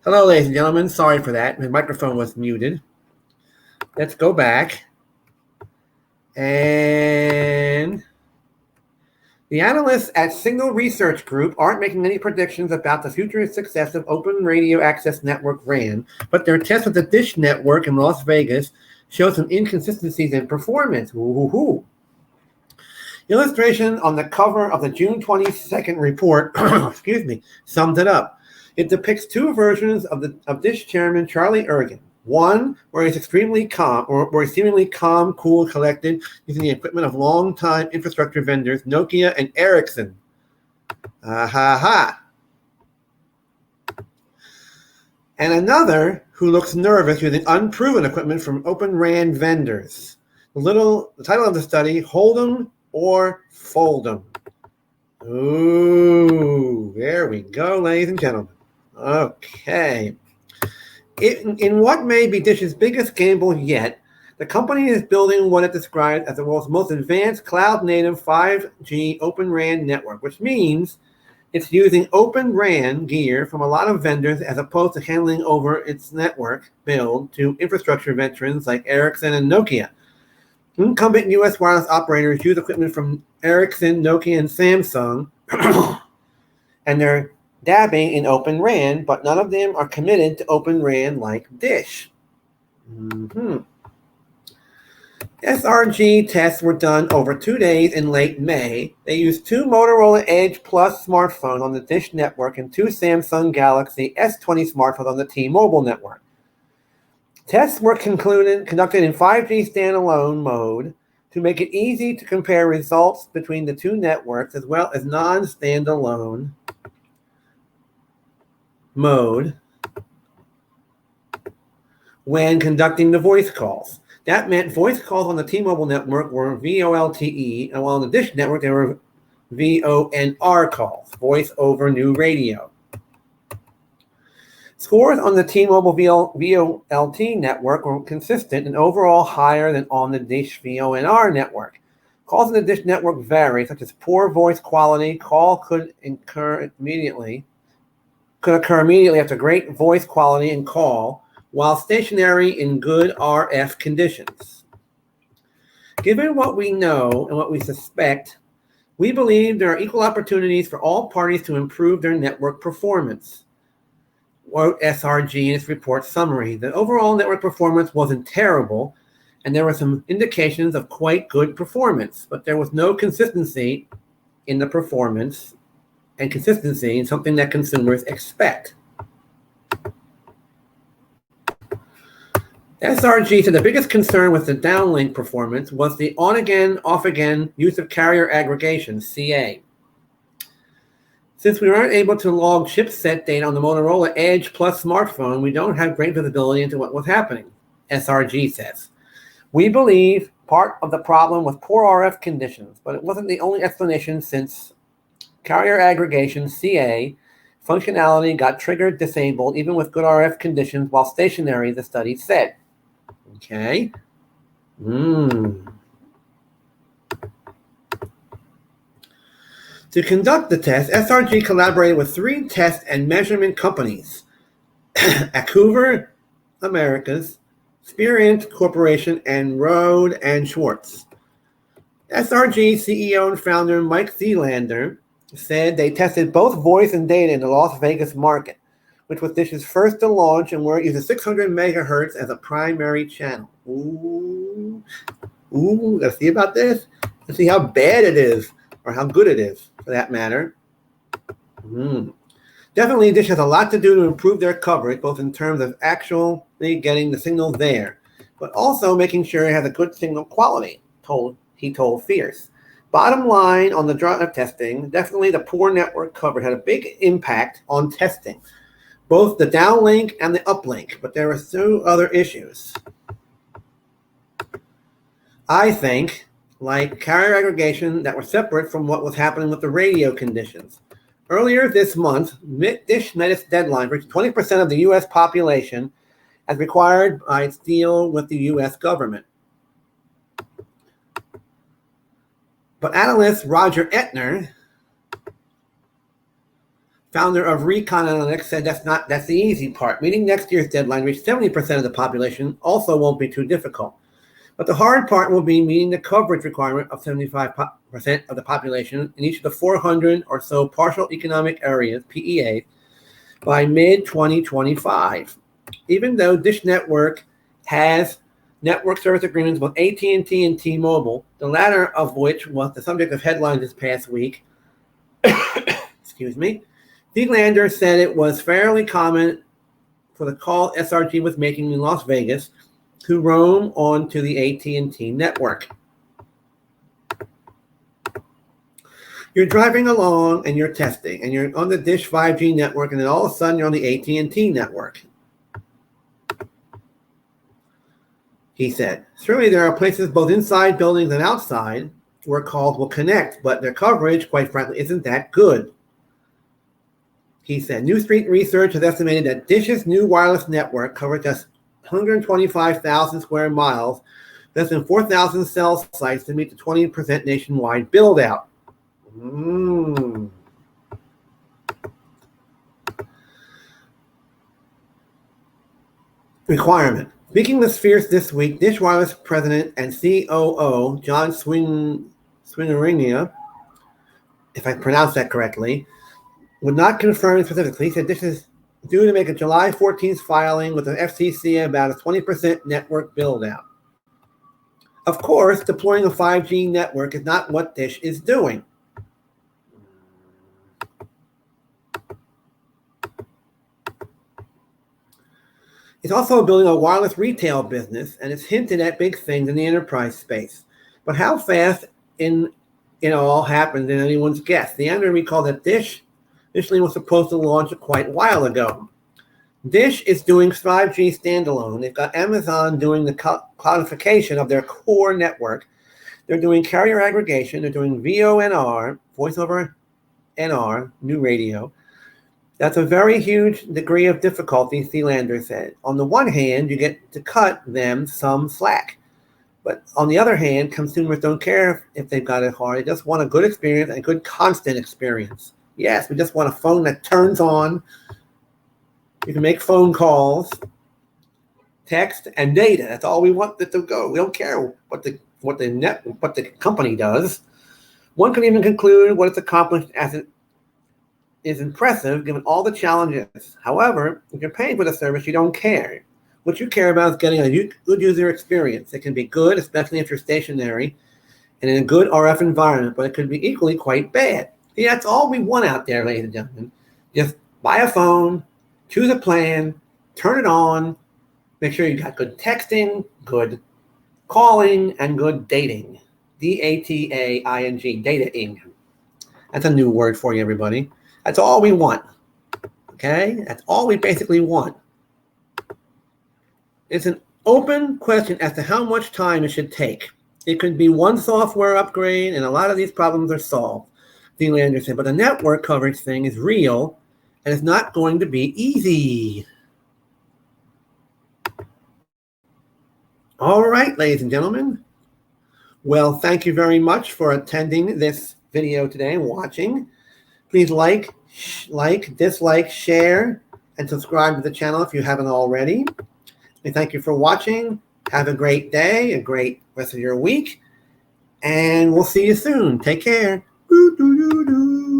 Hello, ladies and gentlemen. Sorry for that. My microphone was muted. Let's go back. And the analysts at Signal Research Group aren't making any predictions about the future success of Open Radio Access Network RAN, but their test with the Dish Network in Las Vegas shows some inconsistencies in performance. Woo-hoo-hoo. Illustration on the cover of the June 22nd report, sums it up. It depicts two versions of Dish chairman Charlie Ergen. One where he's extremely calm, or where he's seemingly calm, cool, collected, using the equipment of longtime infrastructure vendors Nokia and Ericsson. And another who looks nervous using unproven equipment from Open RAN vendors. The title of the study: Hold 'em or Fold 'em. Ooh, there we go, ladies and gentlemen. Okay. In what may be Dish's biggest gamble yet, the company is building what it described as the world's most advanced cloud-native 5G Open RAN network, which means it's using Open RAN gear from a lot of vendors as opposed to handing over its network build to infrastructure veterans like Ericsson and Nokia. Incumbent U.S. wireless operators use equipment from Ericsson, Nokia, and Samsung, and they're dabbing in Open RAN, but none of them are committed to Open RAN like Dish. SRG tests were done over 2 days in late May. They used two Motorola Edge Plus smartphones on the Dish network and two Samsung Galaxy S20 smartphones on the T-Mobile network. Tests were conducted in 5G standalone mode to make it easy to compare results between the two networks, as well as non-standalone mode when conducting the voice calls. That meant voice calls on the T-Mobile network were VoLTE, and while on the Dish network they were VoNR calls, voice over new radio. Scores on the T-Mobile VoLT network were consistent and overall higher than on the Dish VoNR network. Calls on the Dish network vary, such as poor voice quality. Call could occur immediately after great voice quality and call, while stationary in good RF conditions. Given what we know and what we suspect, we believe there are equal opportunities for all parties to improve their network performance, wrote SRG in its report summary. The overall network performance wasn't terrible, and there were some indications of quite good performance, but there was no consistency in the performance, and consistency in something that consumers expect. SRG said the biggest concern with the downlink performance was the on-again, off-again use of carrier aggregation, CA. Since we weren't able to log chipset data on the Motorola Edge Plus smartphone, we don't have great visibility into what was happening, SRG says. We believe part of the problem was poor RF conditions, but it wasn't the only explanation, since carrier aggregation, CA, functionality got triggered disabled even with good RF conditions while stationary, the study said. Okay. To conduct the test, SRG collaborated with 3 test and measurement companies: Vancouver Americas, Spirient Corporation, and Rohde and Schwartz. SRG CEO and founder Mike Zeelander said they tested both voice and data in the Las Vegas market, which was Dish's first to launch, and where it uses 600 megahertz as a primary channel. Ooh, let's see about this. Let's see how bad it is, or how good it is, for that matter. Definitely, Dish has a lot to do to improve their coverage, both in terms of actually getting the signal there, but also making sure it has a good signal quality, he told Fierce. Bottom line on the drive testing, definitely the poor network coverage had a big impact on testing, both the downlink and the uplink, but there were 2 other issues. I think, like carrier aggregation, that were separate from what was happening with the radio conditions. Earlier this month, Dish met its deadline for 20% of the U.S. population as required by its deal with the U.S. government. But analyst Roger Ettner founder of Recon Analytics, said that's the easy part. Meeting next year's deadline, reach 70% of the population, also won't be too difficult. But the hard part will be meeting the coverage requirement of 75% of the population in each of the 400 or so partial economic areas, PEAs, by mid-2025. Even though Dish Network has network service agreements with AT&T and T-Mobile, the latter of which was the subject of headlines this past week, excuse me, Zieglander said it was fairly common for the call SRG was making in Las Vegas to roam onto the AT&T network. You're driving along and you're testing, and you're on the Dish 5G network, and then all of a sudden you're on the AT&T network. He said, certainly there are places both inside buildings and outside where calls will connect, but their coverage, quite frankly, isn't that good. He said, New Street Research has estimated that Dish's new wireless network covers just 125,000 square miles, less than 4,000 cell sites to meet the 20% nationwide build-out. Requirement. Speaking with Spheres this week, Dish Wireless President and COO John Swinnerania, if I pronounced that correctly, would not confirm specifically. He said Dish is due to make a July 14th filing with the FCC about a 20% network build-out. Of course, deploying a 5G network is not what Dish is doing. It's also building a wireless retail business, and it's hinted at big things in the enterprise space. But how fast it all happened in anyone's guess. The end, recall that Dish initially was supposed to launch quite a while ago. Dish is doing 5G standalone. They've got Amazon doing the cloudification of their core network. They're doing carrier aggregation. They're doing VoNR, voice over NR, new radio. That's a very huge degree of difficulty, Zieglander said. On the one hand, you get to cut them some slack. But on the other hand, consumers don't care if they've got it hard. They just want a good experience and a good constant experience. Yes, we just want a phone that turns on. You can make phone calls, text, and data. That's all we want it to go. We don't care what the company does. One can even conclude what it's accomplished as it is impressive given all the challenges. However, if you're paying for the service, you don't care. What you care about is getting a good user experience. It can be good, especially if you're stationary and in a good RF environment, but it could be equally quite bad. See, that's all we want out there, ladies and gentlemen. Just buy a phone, choose a plan, turn it on, make sure you got good texting, good calling, and good dating. D-A-T-A-I-N-G, data-ing. That's a new word for you, everybody. That's all we want, okay? That's all we basically want. It's an open question as to how much time it should take. It could be one software upgrade, and a lot of these problems are solved, Zieglander said. But the network coverage thing is real, and it's not going to be easy. All right, ladies and gentlemen. Well, thank you very much for attending this video today and watching. Please like, dislike, share, and subscribe to the channel if you haven't already. And thank you for watching. Have a great day, a great rest of your week, and we'll see you soon. Take care. Doo, doo, doo, doo.